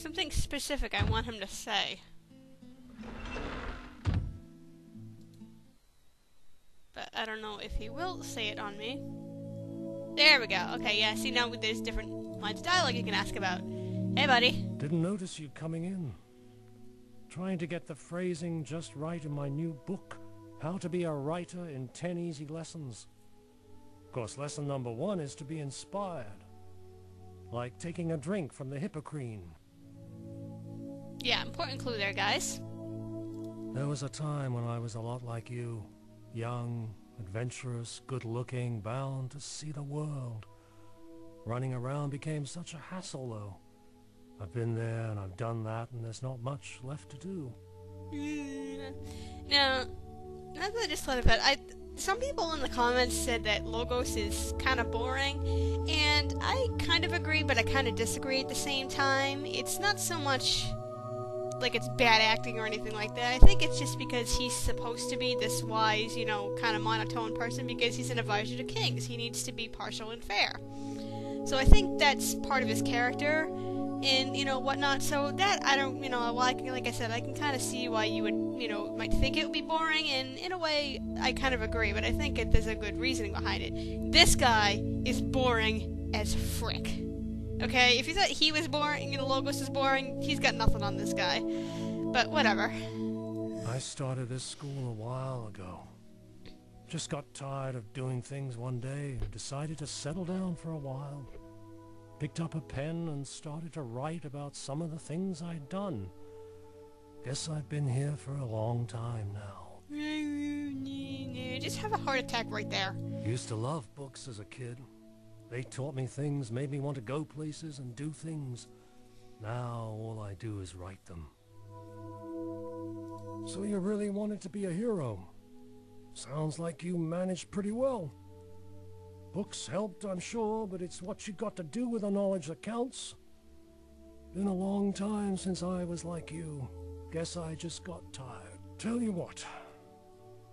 something specific I want him to say. But I don't know if he will say it on me. There we go. Okay, yeah, see now there's different lines of dialogue you can ask about. Hey, buddy. Didn't notice you coming in. Trying to get the phrasing just right in my new book, How to Be a Writer in 10 Easy Lessons. Of course, lesson number 1 is to be inspired. Like taking a drink from the Hippocrene. Yeah, important clue there, guys. There was a time when I was a lot like you. Young, adventurous, good-looking, bound to see the world. Running around became such a hassle, though. I've been there and I've done that, and there's not much left to do. Now, that's what I just thought about. Some people in the comments said that Logos is kind of boring, and I kind of agree, but I kind of disagree at the same time. It's not so much like it's bad acting or anything like that. I think it's just because he's supposed to be this wise, you know, kind of monotone person because he's an advisor to kings. He needs to be partial and fair. So I think that's part of his character and, you know, whatnot. So that, I don't, you know, like I said, I can kind of see why you would, you know, might think it would be boring, and in a way, I kind of agree, but I think there's a good reasoning behind it. This guy is boring as frick. Okay, if you thought he was boring, you know, Logos is boring, he's got nothing on this guy. But whatever. I started this school a while ago. Just got tired of doing things one day and decided to settle down for a while. Picked up a pen and started to write about some of the things I'd done. Guess I've been here for a long time now. Just have a heart attack right there. Used to love books as a kid. They taught me things, made me want to go places and do things. Now all I do is write them. So you really wanted to be a hero? Sounds like you managed pretty well. Books helped, I'm sure, but it's what you got to do with the knowledge that counts. Been a long time since I was like you. Guess I just got tired. Tell you what,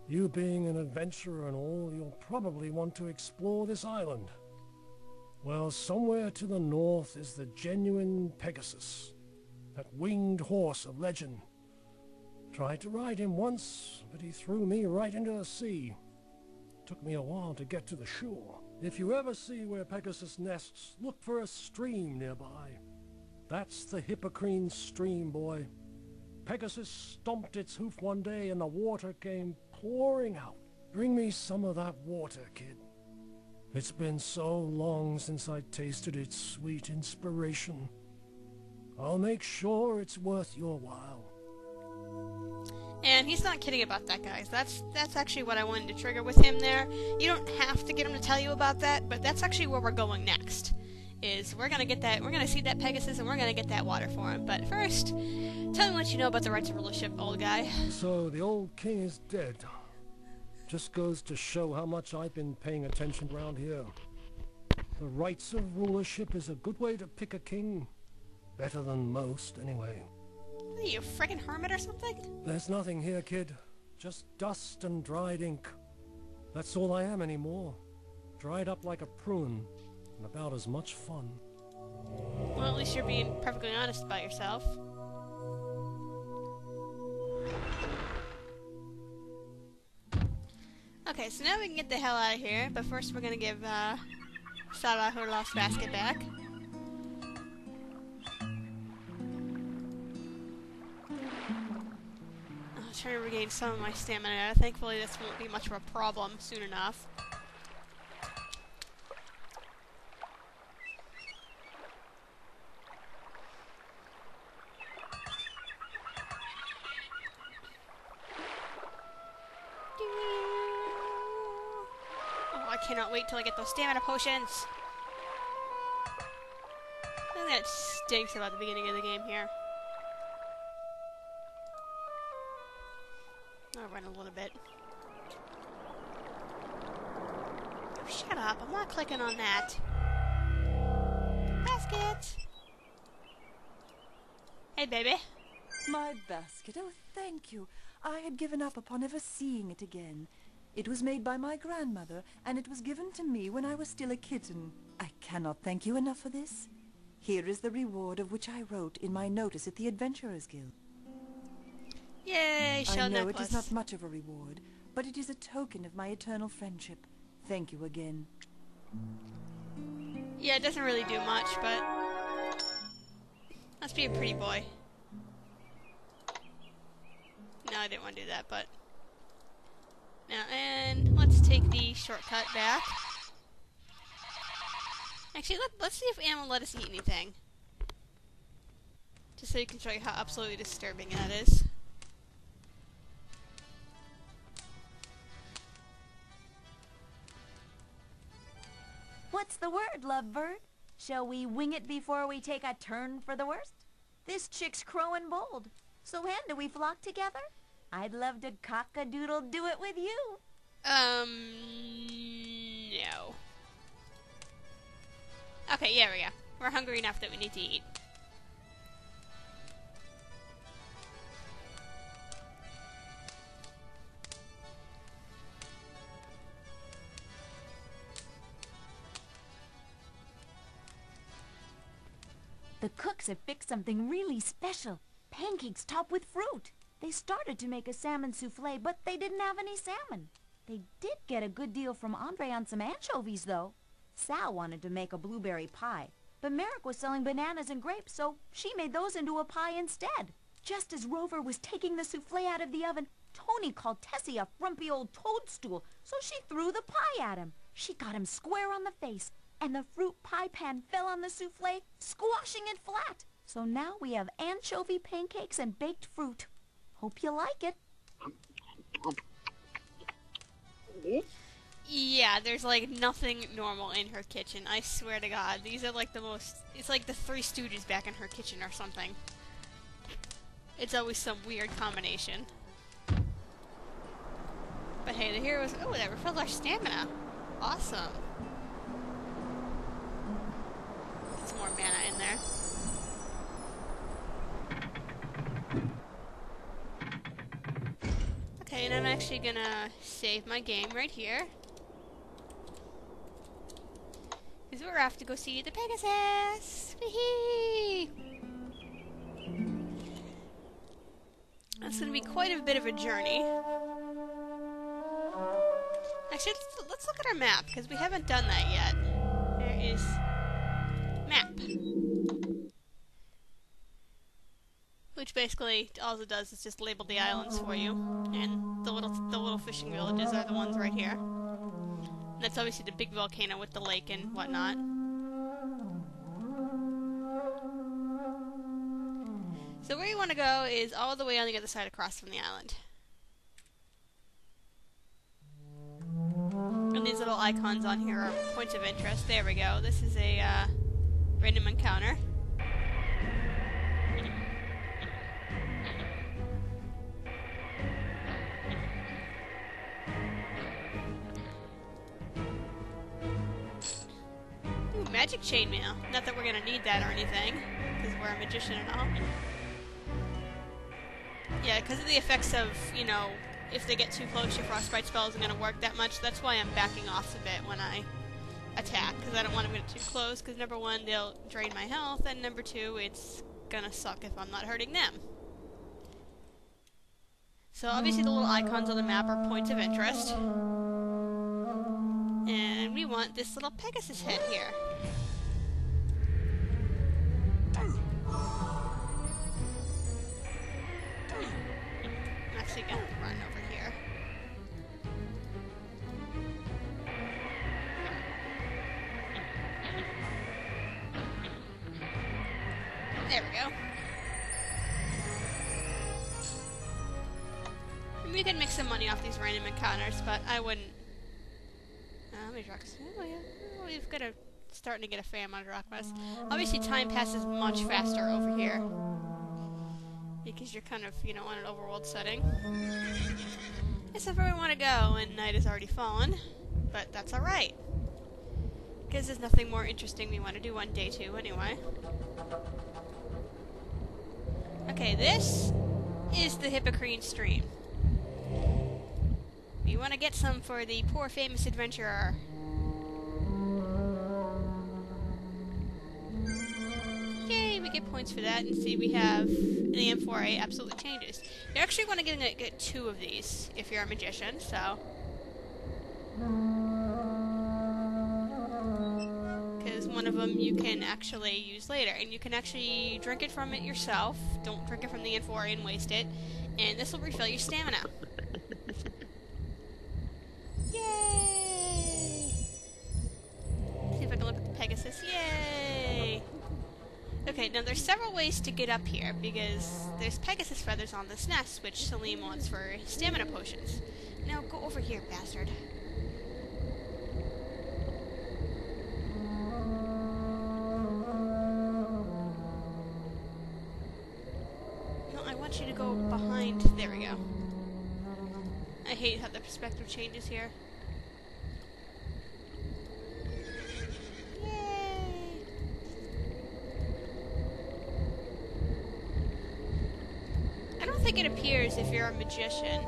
you being an adventurer and all, you'll probably want to explore this island. Well, somewhere to the north is the genuine Pegasus, that winged horse of legend. Tried to ride him once, but he threw me right into the sea. Took me a while to get to the shore. If you ever see where Pegasus nests, look for a stream nearby. That's the Hippocrene stream, boy. Pegasus stomped its hoof one day and the water came pouring out. Bring me some of that water, kid. It's been so long since I tasted its sweet inspiration. I'll make sure it's worth your while. And he's not kidding about that, guys. That's actually what I wanted to trigger with him there. You don't have to get him to tell you about that, but that's actually where we're going next. Is we're gonna see that Pegasus and we're gonna get that water for him. But first, tell me what you know about the rights of rulership, old guy. So the old king is dead. Just goes to show how much I've been paying attention around here. The rights of rulership is a good way to pick a king. Better than most, anyway. What are you, a friggin' hermit or something? There's nothing here, kid. Just dust and dried ink. That's all I am anymore. Dried up like a prune, and about as much fun. Well, at least you're being perfectly honest about yourself. Okay, so now we can get the hell out of here, but first we're gonna give Sarah her lost basket back. I'll try to regain some of my stamina. Thankfully this won't be much of a problem soon enough. I cannot wait till I get those stamina potions. I think that stinks about the beginning of the game here. I'll run a little bit. Oh, shut up. I'm not clicking on that. Basket! Hey, baby. My basket. Oh, thank you. I had given up upon ever seeing it again. It was made by my grandmother, and it was given to me when I was still a kitten. I cannot thank you enough for this. Here is the reward of which I wrote in my notice at the Adventurers Guild. Yay, shell I know necklace. it is not much of a reward, but it is a token of my eternal friendship. Thank you again. Yeah, it doesn't really do much, but must be a pretty boy. No, I didn't want to do that, but now, and let's take the shortcut back. Actually, let's see if Anne will let us eat anything. Just so you can show you how absolutely disturbing that is. What's the word, lovebird? Shall we wing it before we take a turn for the worst? This chick's crowing bold. So when do we flock together? I'd love to cock-a-doodle-do it with you. No. Okay, yeah, we go. We're hungry enough that we need to eat. The cooks have fixed something really special. Pancakes topped with fruit. They started to make a salmon souffle, but they didn't have any salmon. They did get a good deal from Andre on some anchovies, though. Sal wanted to make a blueberry pie, but Merrick was selling bananas and grapes, so she made those into a pie instead. Just as Rover was taking the souffle out of the oven, Tony called Tessie a frumpy old toadstool, so she threw the pie at him. She got him square on the face, and the fruit pie pan fell on the souffle, squashing it flat. So now we have anchovy pancakes and baked fruit. Hope you like it. Yeah, there's like nothing normal in her kitchen. I swear to God, these are like the most. It's like the Three Stooges back in her kitchen or something. It's always some weird combination. But hey, the heroes. Oh, that refills our stamina. Awesome. Get some more mana in there. Okay, and I'm actually gonna save my game right here. Because we're off to go see the Pegasus! Whee! That's gonna be quite a bit of a journey. Actually, let's look at our map, because we haven't done that yet. There is map. Which basically, all it does is just label the islands for you. And the little fishing villages are the ones right here. And that's obviously the big volcano with the lake and whatnot. So where you want to go is all the way on the other side across from the island. And these little icons on here are points of interest. There we go. This is a random encounter. Magic chainmail. Not that we're gonna need that or anything, because we're a magician and all. Yeah, because of the effects of, you know, if they get too close, your frostbite spell isn't gonna work that much. That's why I'm backing off a bit when I attack, because I don't want them to get too close, because number one, they'll drain my health, and number two, it's gonna suck if I'm not hurting them. So obviously the little icons on the map are points of interest. And we want this little Pegasus head here. I'm actually going to run over here. There we go. And we can make some money off these random encounters, but I wouldn't. How many rocks? Oh, yeah. Oh, we've got starting to get a fair amount of rock mess. Obviously, time passes much faster over here. Because you're kind of, you know, on an overworld setting. That's not where we want to go, and night has already fallen. But that's alright. Because there's nothing more interesting we want to do on day 2, anyway. Okay, this is the Hippocrene stream. You want to get some for the poor famous adventurer. we get points for that, and see we have an AM4A absolutely changes. You're actually going to get 2 of these if you're a magician, so... Because one of them you can actually use later, and you can actually drink it from it yourself. Don't drink it from the AM4A and waste it, and this will refill your stamina. Yay! See if I can look at the Pegasus. Yay! Okay, now there's several ways to get up here, because there's Pegasus feathers on this nest, which Salim wants for stamina potions. Now go over here, bastard. No, I want you to go behind. There we go. I hate how the perspective changes here. I don't think it appears if you're a magician.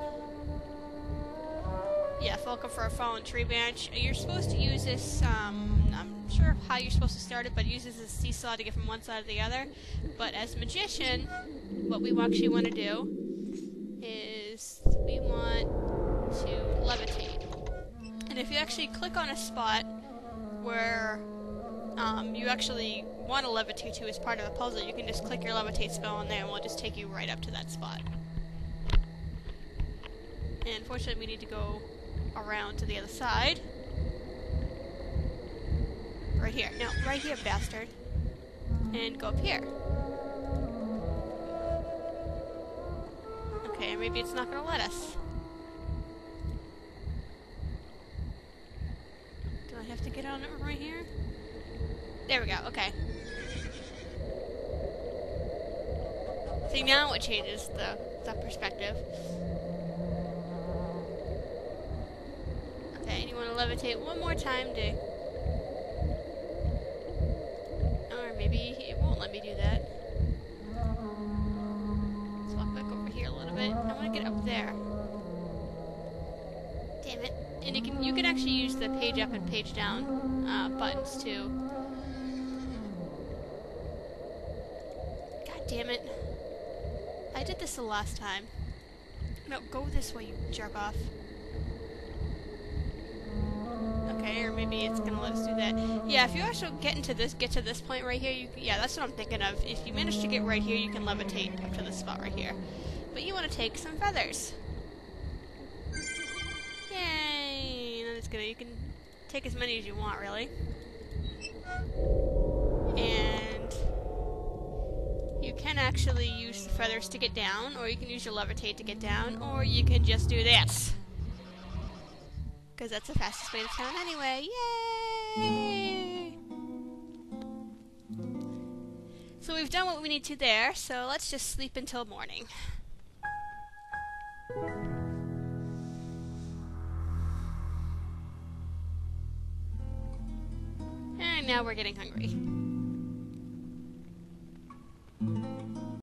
Yeah, Falcon for a fallen tree branch. You're supposed to use this, I'm not sure how you're supposed to start it, but it uses a seesaw to get from one side to the other. But as a magician, what we actually want to do is we want to levitate. And if you actually click on a spot where you actually want to levitate to as part of the puzzle, you can just click your levitate spell in there and we'll just take you right up to that spot. And unfortunately we need to go around to the other side. Right here. No, right here, bastard. And go up here. Okay, maybe it's not gonna let us. Do I have to get on it right here? There we go, okay. See, now it changes the perspective. Okay, and you want to levitate one more time to... Or maybe it won't let me do that. Let's walk back over here a little bit. I want to get up there. Damn it. And you can actually use the page up and page down buttons too. God damn it. I did this the last time. No, go this way, you jerk off. Okay, or maybe it's gonna let us do that. Yeah, if you actually get to this point right here, yeah, that's what I'm thinking of. If you manage to get right here, you can levitate up to this spot right here. But you want to take some feathers. Yay! And then it's gonna, you can take as many as you want, really. And you can actually use the feathers to get down, or you can use your levitate to get down, or you can just do this. Because that's the fastest way to town anyway. Yay! So we've done what we need to there, so let's just sleep until morning. And now we're getting hungry.